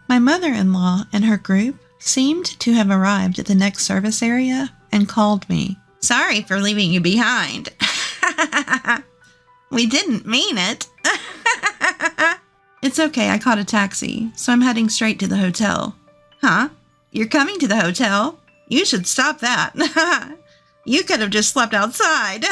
My mother-in-law and her group seemed to have arrived at the next service area and called me. Sorry for leaving you behind. We didn't mean it. It's okay, I caught a taxi, so I'm heading straight to the hotel. Huh? You're coming to the hotel? You should stop that. You could have just slept outside.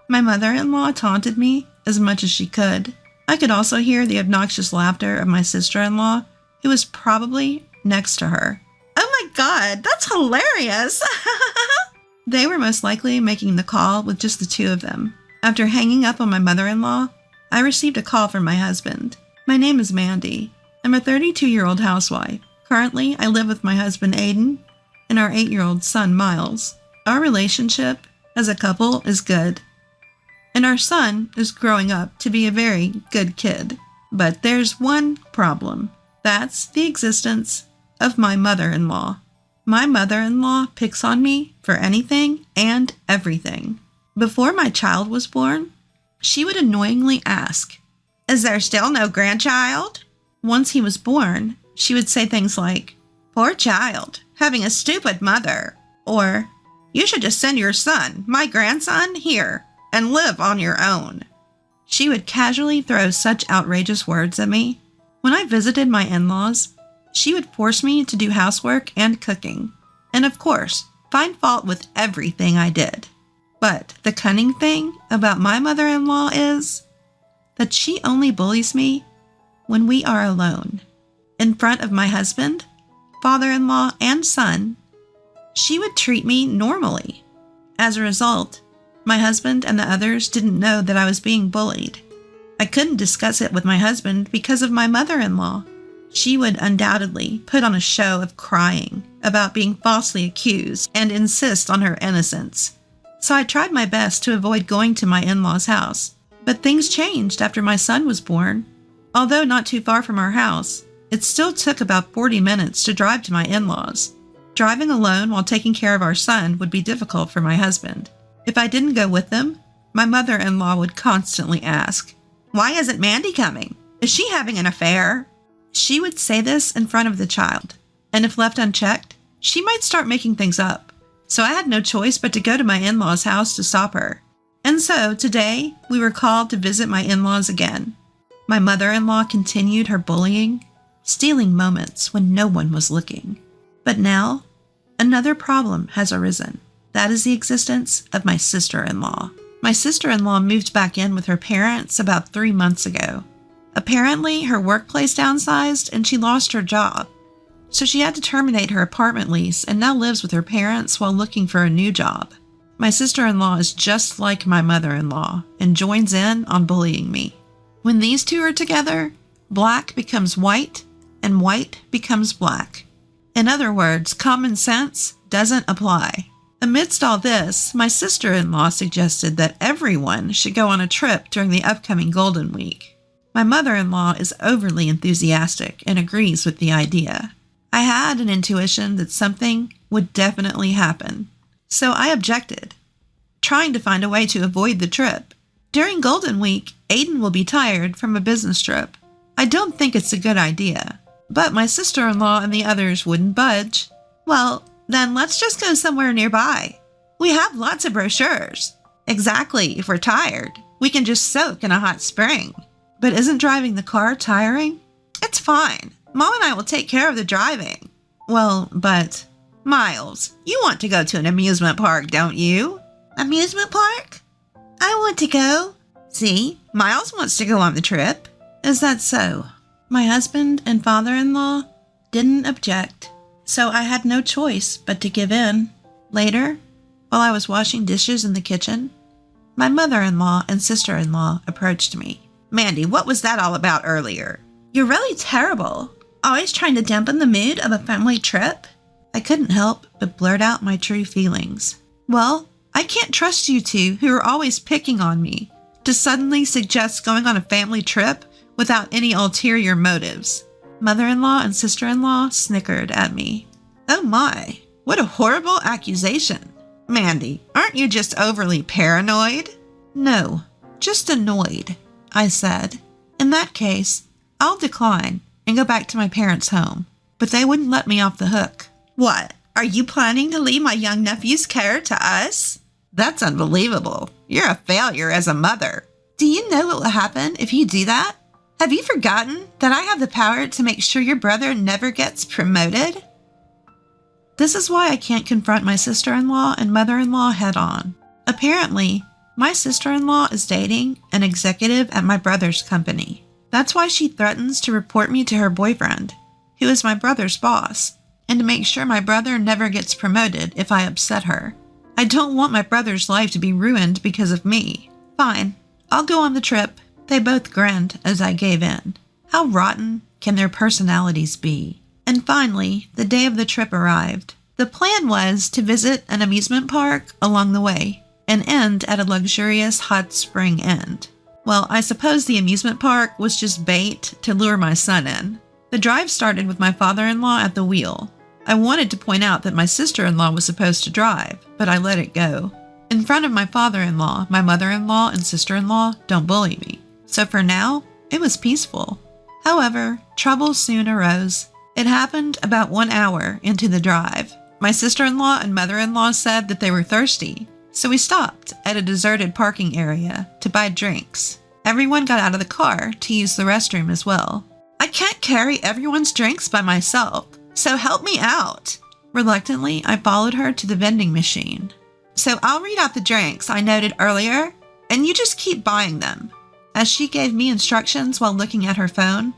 My mother-in-law taunted me as much as she could. I could also hear the obnoxious laughter of my sister-in-law, who was probably next to her. Oh my God, that's hilarious. They were most likely making the call with just the two of them. After hanging up on my mother-in-law, I received a call from my husband. My name is Mandy. I'm a 32-year-old housewife. Currently, I live with my husband Aiden and our 8-year-old son Miles. Our relationship as a couple is good, and our son is growing up to be a very good kid. But there's one problem. That's the existence of my mother-in-law. My mother-in-law picks on me for anything and everything. Before my child was born, she would annoyingly ask, "Is there still no grandchild?" Once he was born, she would say things like, "Poor child, having a stupid mother." Or, "You should just send your son, my grandson, here and live on your own." She would casually throw such outrageous words at me. When I visited my in-laws, she would force me to do housework and cooking, and of course, find fault with everything I did. But the cunning thing about my mother-in-law is that she only bullies me when we are alone. In front of my husband, father-in-law, and son, she would treat me normally. As a result, my husband and the others didn't know that I was being bullied. I couldn't discuss it with my husband because of my mother-in-law. She would undoubtedly put on a show of crying about being falsely accused and insist on her innocence. So I tried my best to avoid going to my in-laws' house. But things changed after my son was born. Although not too far from our house, it still took about 40 minutes to drive to my in-laws. Driving alone while taking care of our son would be difficult for my husband. If I didn't go with them, my mother-in-law would constantly ask, "Why isn't Mandy coming? Is she having an affair?" She would say this in front of the child, and if left unchecked, she might start making things up. So I had no choice but to go to my in-laws' house to stop her. And so today, we were called to visit my in-laws again. My mother-in-law continued her bullying, stealing moments when no one was looking. But now, another problem has arisen. That is the existence of my sister-in-law. My sister-in-law moved back in with her parents about 3 months ago. Apparently, her workplace downsized and she lost her job. So she had to terminate her apartment lease and now lives with her parents while looking for a new job. My sister-in-law is just like my mother-in-law and joins in on bullying me. When these two are together, black becomes white and white becomes black. In other words, common sense doesn't apply. Amidst all this, my sister-in-law suggested that everyone should go on a trip during the upcoming Golden Week. My mother-in-law is overly enthusiastic and agrees with the idea. I had an intuition that something would definitely happen, so I objected, trying to find a way to avoid the trip. During Golden Week, Aiden will be tired from a business trip. I don't think it's a good idea, but my sister-in-law and the others wouldn't budge. "Well, then let's just go somewhere nearby. We have lots of brochures." "Exactly, if we're tired, we can just soak in a hot spring." "But isn't driving the car tiring?" "It's fine. Mom and I will take care of the driving." "Well, but..." "Miles, you want to go to an amusement park, don't you?" "Amusement park? I want to go." "See, Miles wants to go on the trip." "Is that so?" My husband and father-in-law didn't object, so I had no choice but to give in. Later, while I was washing dishes in the kitchen, my mother-in-law and sister-in-law approached me. "Mandy, what was that all about earlier? You're really terrible. Always trying to dampen the mood of a family trip." I couldn't help but blurt out my true feelings. "Well, I can't trust you two who are always picking on me to suddenly suggest going on a family trip without any ulterior motives." Mother-in-law and sister-in-law snickered at me. "Oh my, what a horrible accusation. Mandy, aren't you just overly paranoid?" "No, just annoyed," I said. "In that case, I'll decline. and go back to my parents' home, but they wouldn't let me off the hook. What? Are you planning to leave my young nephew's care to us? That's unbelievable. You're a failure as a mother. Do you know what will happen if you do that? Have you forgotten that I have the power to make sure your brother never gets promoted? This is why I can't confront my sister-in-law and mother-in-law head-on. Apparently, my sister-in-law is dating an executive at my brother's company. That's why she threatens to report me to her boyfriend, who is my brother's boss, and to make sure my brother never gets promoted if I upset her. I don't want my brother's life to be ruined because of me. Fine, I'll go on the trip. They both grinned as I gave in. How rotten can their personalities be? And finally, the day of the trip arrived. The plan was to visit an amusement park along the way and end at a luxurious hot spring inn. Well, I suppose the amusement park was just bait to lure my son in. The drive started with my father-in-law at the wheel. I wanted to point out that my sister-in-law was supposed to drive, but I let it go. In front of my father-in-law, my mother-in-law and sister-in-law don't bully me. So for now, it was peaceful. However, trouble soon arose. It happened about 1 hour into the drive. My sister-in-law and mother-in-law said that they were thirsty, so we stopped at a deserted parking area to buy drinks. Everyone got out of the car to use the restroom as well. I can't carry everyone's drinks by myself, so help me out. Reluctantly, I followed her to the vending machine. So I'll read out the drinks I noted earlier, and you just keep buying them. As she gave me instructions while looking at her phone,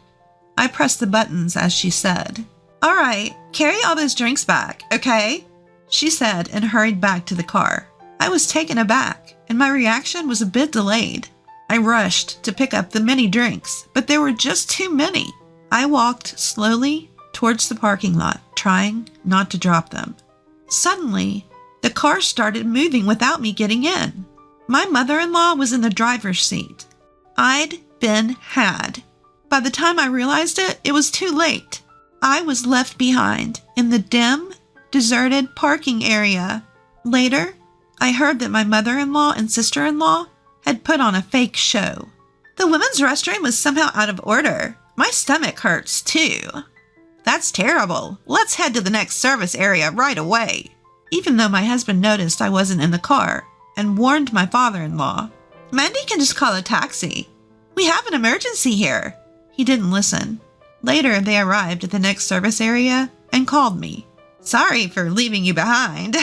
I pressed the buttons as she said. All right, carry all those drinks back, okay? She said and hurried back to the car. I was taken aback, and my reaction was a bit delayed. I rushed to pick up the many drinks, but there were just too many. I walked slowly towards the parking lot, trying not to drop them. Suddenly, the car started moving without me getting in. My mother-in-law was in the driver's seat. I'd been had. By the time I realized it, it was too late. I was left behind in the dim, deserted parking area. Later, I heard that my mother-in-law and sister-in-law had put on a fake show. The women's restroom was somehow out of order. My stomach hurts, too. That's terrible. Let's head to the next service area right away. Even though my husband noticed I wasn't in the car and warned my father-in-law. Mandy can just call a taxi. We have an emergency here. He didn't listen. Later, they arrived at the next service area and called me. Sorry for leaving you behind.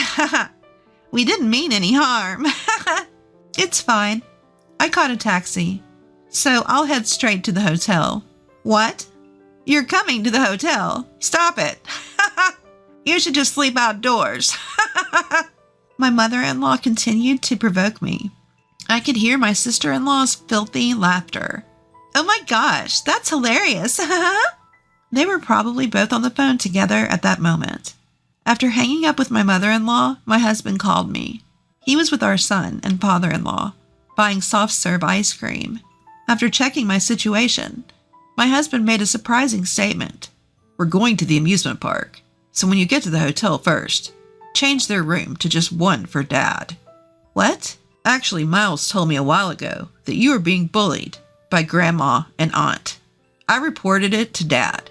We didn't mean any harm. It's fine. I caught a taxi, so I'll head straight to the hotel. What? You're coming to the hotel? Stop it. You should just sleep outdoors. My mother-in-law continued to provoke me. I could hear my sister-in-law's filthy laughter. Oh my gosh, that's hilarious. They were probably both on the phone together at that moment. After hanging up with my mother-in-law, my husband called me. He was with our son and father-in-law, buying soft-serve ice cream. After checking my situation, my husband made a surprising statement. We're going to the amusement park, so when you get to the hotel first, change their room to just one for Dad. What? Actually, Miles told me a while ago that you were being bullied by Grandma and Aunt. I reported it to Dad,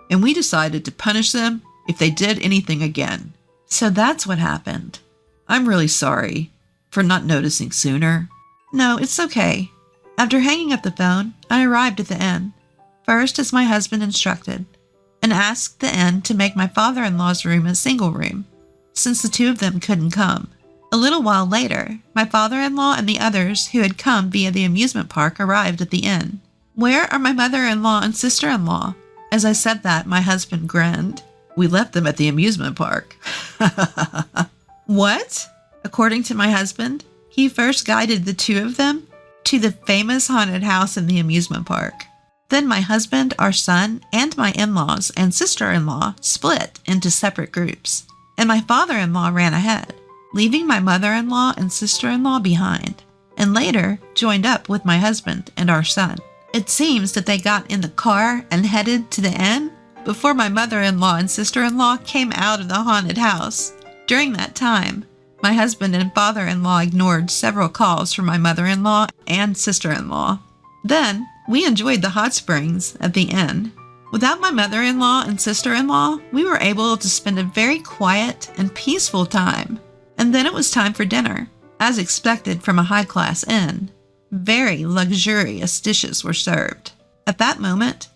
and we decided to punish them if they did anything again. So that's what happened. I'm really sorry for not noticing sooner. No, it's okay. After hanging up the phone, I arrived at the inn, first as my husband instructed, and asked the inn to make my father-in-law's room a single room, since the two of them couldn't come. A little while later, my father-in-law and the others who had come via the amusement park arrived at the inn. Where are my mother-in-law and sister-in-law? As I said that, my husband grinned. We left them at the amusement park. What? According to my husband, he first guided the two of them to the famous haunted house in the amusement park. Then my husband, our son, and my in-laws and sister-in-law split into separate groups, and my father-in-law ran ahead, leaving my mother-in-law and sister-in-law behind, and later joined up with my husband and our son. It seems that they got in the car and headed to the inn before my mother-in-law and sister-in-law came out of the haunted house. During that time, my husband and father-in-law ignored several calls from my mother-in-law and sister-in-law. Then, we enjoyed the hot springs at the inn. Without my mother-in-law and sister-in-law, we were able to spend a very quiet and peaceful time. And then it was time for dinner, as expected from a high-class inn. Very luxurious dishes were served. At that moment,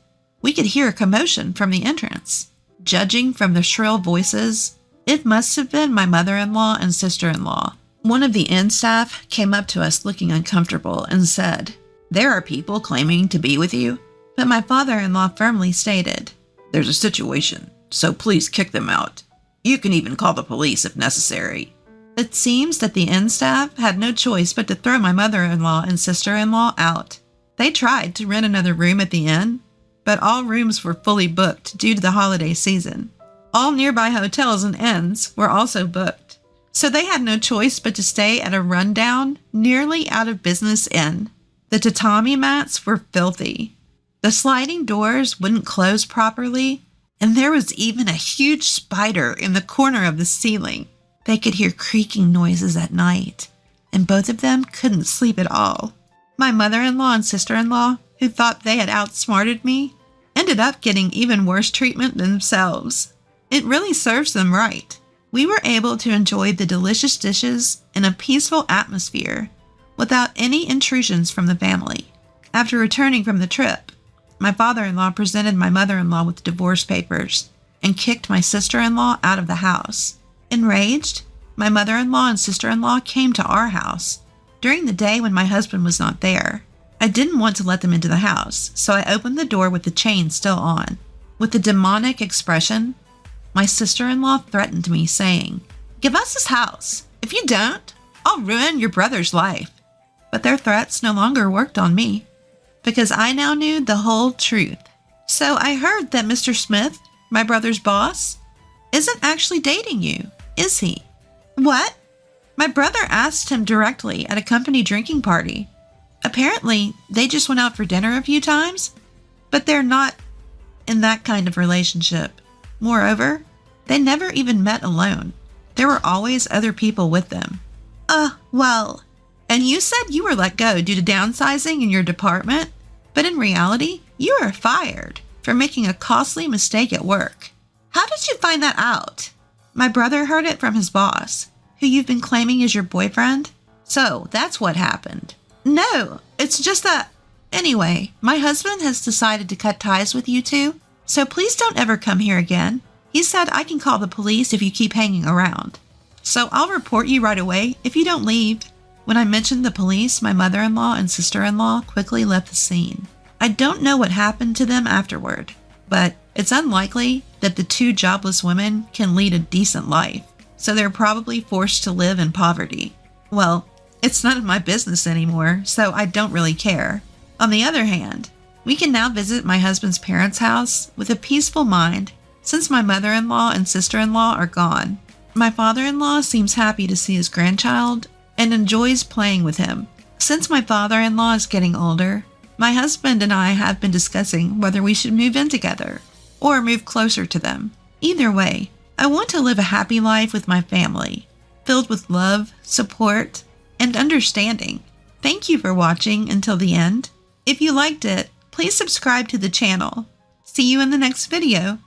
we could hear a commotion from the entrance. Judging from the shrill voices, it must have been my mother-in-law and sister-in-law. One of the inn staff came up to us looking uncomfortable and said, "There are people claiming to be with you." But my father-in-law firmly stated, "There's a situation, so please kick them out. You can even call the police if necessary." It seems that the inn staff had no choice but to throw my mother-in-law and sister-in-law out. They tried to rent another room at the inn, but all rooms were fully booked due to the holiday season. All nearby hotels and inns were also booked, so they had no choice but to stay at a rundown, nearly out of business inn. The tatami mats were filthy. The sliding doors wouldn't close properly, and there was even a huge spider in the corner of the ceiling. They could hear creaking noises at night, and both of them couldn't sleep at all. My mother-in-law and sister-in-law, who thought they had outsmarted me, ended up getting even worse treatment than themselves. It really serves them right. We were able to enjoy the delicious dishes in a peaceful atmosphere without any intrusions from the family. After returning from the trip, my father-in-law presented my mother-in-law with divorce papers and kicked my sister-in-law out of the house. Enraged, my mother-in-law and sister-in-law came to our house during the day when my husband was not there. I didn't want to let them into the house, so I opened the door with the chain still on. With a demonic expression, my sister-in-law threatened me, saying, "Give us this house. If you don't, I'll ruin your brother's life." But their threats no longer worked on me, because I now knew the whole truth. "So I heard that Mr. Smith, my brother's boss, isn't actually dating you, is he?" "What?" My brother asked him directly at a company drinking party. Apparently, they just went out for dinner a few times, but they're not in that kind of relationship. Moreover, they never even met alone. There were always other people with them. Well, and you said you were let go due to downsizing in your department, but in reality, you were fired for making a costly mistake at work. How did you find that out?" "My brother heard it from his boss, who you've been claiming is your boyfriend." "So that's what happened." "No, it's just that... Anyway, my husband has decided to cut ties with you two, so please don't ever come here again. He said I can call the police if you keep hanging around. So I'll report you right away if you don't leave." When I mentioned the police, my mother-in-law and sister-in-law quickly left the scene. I don't know what happened to them afterward, but it's unlikely that the two jobless women can lead a decent life, so they're probably forced to live in poverty. Well, it's none of my business anymore, so I don't really care. On the other hand, we can now visit my husband's parents' house with a peaceful mind since my mother-in-law and sister-in-law are gone. My father-in-law seems happy to see his grandchild and enjoys playing with him. Since my father-in-law is getting older, my husband and I have been discussing whether we should move in together or move closer to them. Either way, I want to live a happy life with my family, filled with love, support, and understanding. Thank you for watching until the end. If you liked it, please subscribe to the channel. See you in the next video.